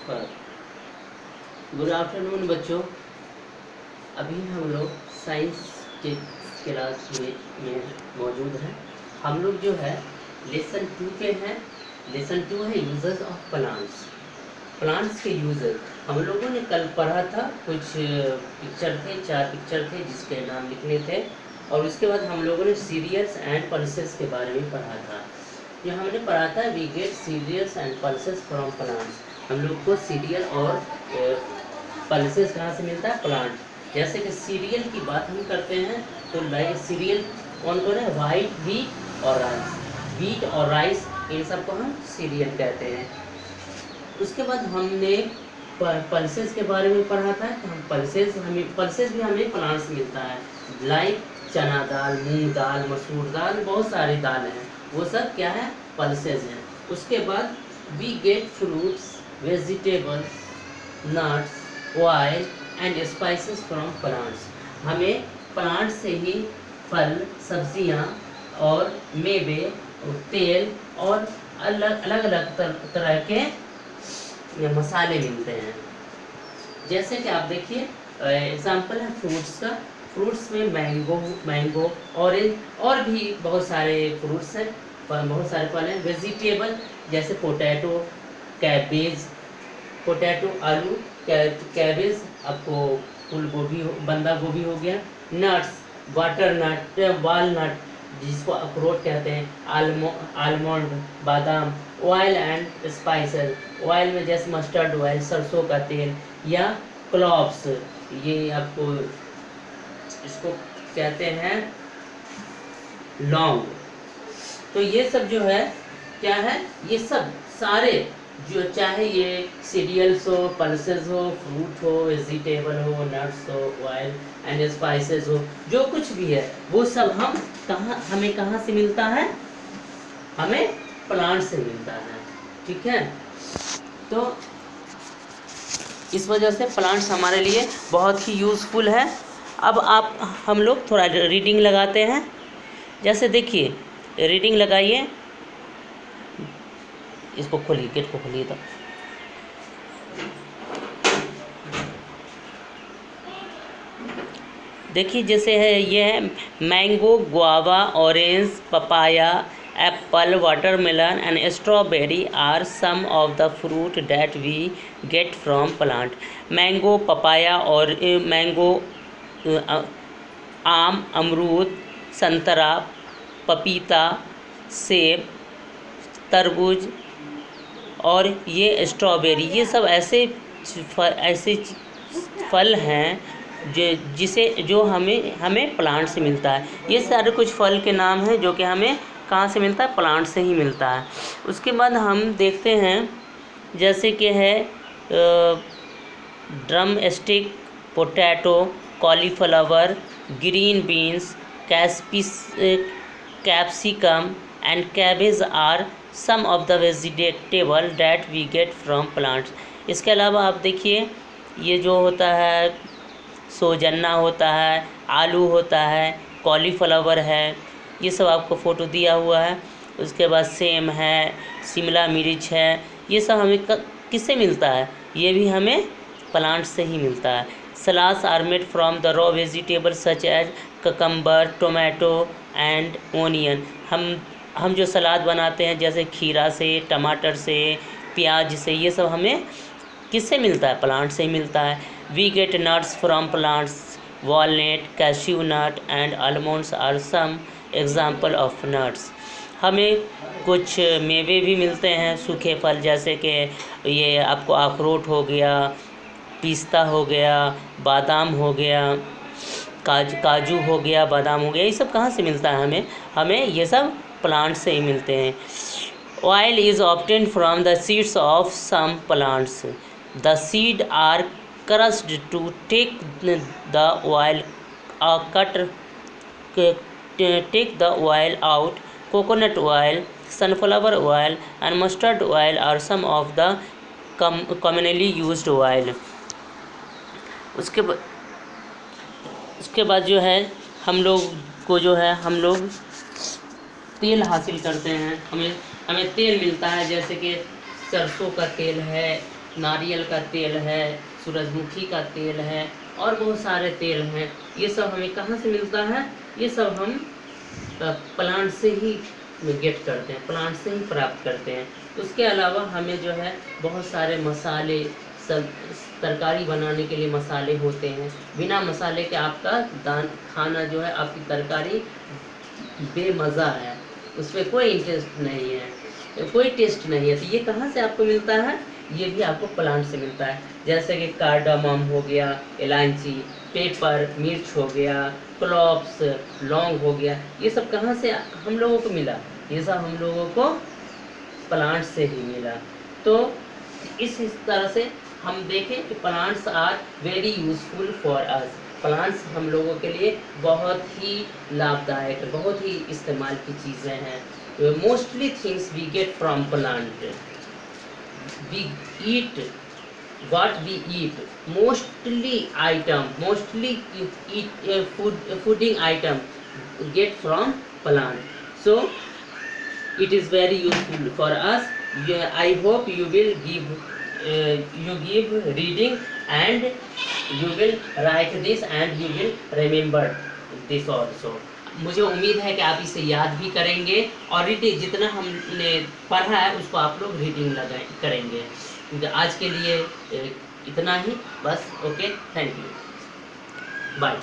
नमस्कार, good afternoon बच्चों। अभी हम लोग साइंस के क्लास में मौजूद हैं। हम लोग जो है लेसन 2 पे हैं। लेसन 2 है यूजर्स ऑफ प्लांट्स। प्लांट्स के यूजर हम लोगों ने कल पढ़ा था। कुछ पिक्चर थे, 4 पिक्चर थे जिसके नाम लिखने थे, और उसके बाद हम लोगों ने सीरियल्स एंड पल्सेस के बारे में पढ़ा था। जो हमने पढ़ा था, we get cereals and pulses from plants. हम लोग को सीरियल और पल्सेस कहाँ से मिलता है? प्लांट। जैसे कि सीरियल की बात हम करते हैं तो सीरियल कौन कौन है? वाइट, व्हीट और राइस। व्हीट और राइस, इन सबको हम सीरियल कहते हैं। उसके बाद हमने पल्सेस के बारे में पढ़ा था। तो हम पल्सेस भी हमें प्लांट से मिलता है। लाइक चना दाल, मूंग दाल, मसूर दाल, बहुत सारी दाल हैं, वो सब क्या है? पल्सेस हैं। उसके बाद we get fruits, vegetables, nuts, oil and spices from plants. हमें प्लांट से ही फल, सब्जियां और मेवे और तेल और अलग अलग तरह के मसाले मिलते हैं। जैसे कि आप देखिए, एग्जाम्पल है फ्रूट्स का। फ्रूट्स में मैंगो, ऑरेंज और भी बहुत सारे फ्रूट्स हैं, बहुत सारे फल हैं। वेजिटेबल जैसे पोटैटो, कैबेज, पोटैटो आलू, कैबेज, आपको फूल गोभी, बंदा गोभी हो गया। नट्स, वाटर नट, वालनट जिसको अखरोट कहते हैं, आलमंड, बादाम। ऑयल एंड स्पाइसेस, ऑयल में जैसे मस्टर्ड ऑयल, सरसों का तेल, या क्लॉव्स, ये आपको इसको कहते हैं लौंग। तो ये सब जो है क्या है? ये सब सारे जो, चाहे ये सीरियल्स हो, पल्सेस हो, फ्रूट हो, वेजिटेबल हो, नट्स हो, ऑयल एंड स्पाइसेस हो, जो कुछ भी है वो सब हमें कहाँ से मिलता है? हमें प्लांट से मिलता है। ठीक है, तो इस वजह से प्लांट्स हमारे लिए बहुत ही यूज़फुल है। अब हम लोग थोड़ा रीडिंग लगाते हैं। जैसे देखिए, रीडिंग लगाइए, इसको खोलिए, गेट को खोलिए। तो देखिए, जैसे है ये है mango, guava, orange, papaya, apple, watermelon and strawberry are some of the fruit that we get from plant. Mango, papaya और मैंगो, आम, अमरूद, संतरा, पपीता, सेब, तरबूज और ये स्ट्रॉबेरी, ये सब ऐसे फल हैं जो हमें प्लांट से मिलता है। ये सारे कुछ फल के नाम हैं जो कि हमें कहाँ से मिलता है? प्लांट से ही मिलता है। उसके बाद हम देखते हैं, जैसे कि है drumstick, potato, cauliflower, green beans, capsicum and cabbage are some of the vegetable that we get from plants. इसके अलावा आप देखिए, ये जो होता है सोजन्ना होता है, आलू होता है, कॉलीफ्लावर है, ये सब आपको फ़ोटो दिया हुआ है। उसके बाद सेम है, शिमला मिर्च है, ये सब हमें किससे मिलता है? ये भी हमें प्लांट से ही मिलता है। Salads are made from the raw vegetable such as cucumber, tomato and onion. हम जो सलाद बनाते हैं, जैसे खीरा से, टमाटर से, प्याज से, ये सब हमें किससे मिलता है? प्लांट से ही मिलता है। We get nuts from plants, walnut, cashew nut and almonds are some example of nuts. हमें कुछ मेवे भी मिलते हैं, सूखे फल, जैसे कि ये आपको अखरोट हो गया, पिस्ता हो गया, बादाम हो गया, काजू हो गया, बादाम हो गया। ये सब कहाँ से मिलता है? हमें ये सब प्लांट से ही मिलते हैं। Oil is obtained from the seeds of some plants. The seed are crushed to take the oil, take the oil out. Coconut oil, sunflower oil and mustard oil are some of the commonly used oil. उसके बाद जो है हम लोग तेल हासिल करते हैं। हमें तेल मिलता है, जैसे कि सरसों का तेल है, नारियल का तेल है, सूरजमुखी का तेल है और बहुत सारे तेल हैं। ये सब हमें कहाँ से मिलता है? ये सब हम प्लांट से ही गेट करते हैं, प्लांट से ही प्राप्त करते हैं। उसके अलावा हमें जो है बहुत सारे मसाले, सब तरकारी बनाने के लिए मसाले होते हैं। बिना मसाले के आपका खाना जो है, आपकी तरकारी बेमज़ा है, उसमें कोई इंटरेस्ट नहीं है, कोई टेस्ट नहीं है। तो ये कहाँ से आपको मिलता है? ये भी आपको प्लांट से मिलता है। जैसे कि कार्डामम हो गया, इलायची, पेपर, मिर्च हो गया, क्लोव्स, लौंग हो गया, ये सब कहाँ से हम लोगों को मिला? ये सब हम लोगों को प्लांट से ही मिला। तो इस तरह से हम देखें कि plants are very useful for us. Plants हम लोगों के लिए बहुत ही लाभदायक, बहुत ही इस्तेमाल की चीज़ें हैं। Mostly things we get from plant. We eat what we eat, mostly fooding item get from plant. So it is very useful for us. I hope you will give reading and you will write this and you will remember this also. मुझे उम्मीद है कि आप इसे याद भी करेंगे और रीडिंग जितना हमने पढ़ा है उसको आप लोग रीडिंग करेंगे। आज के लिए इतना ही बस। Okay, thank you, bye.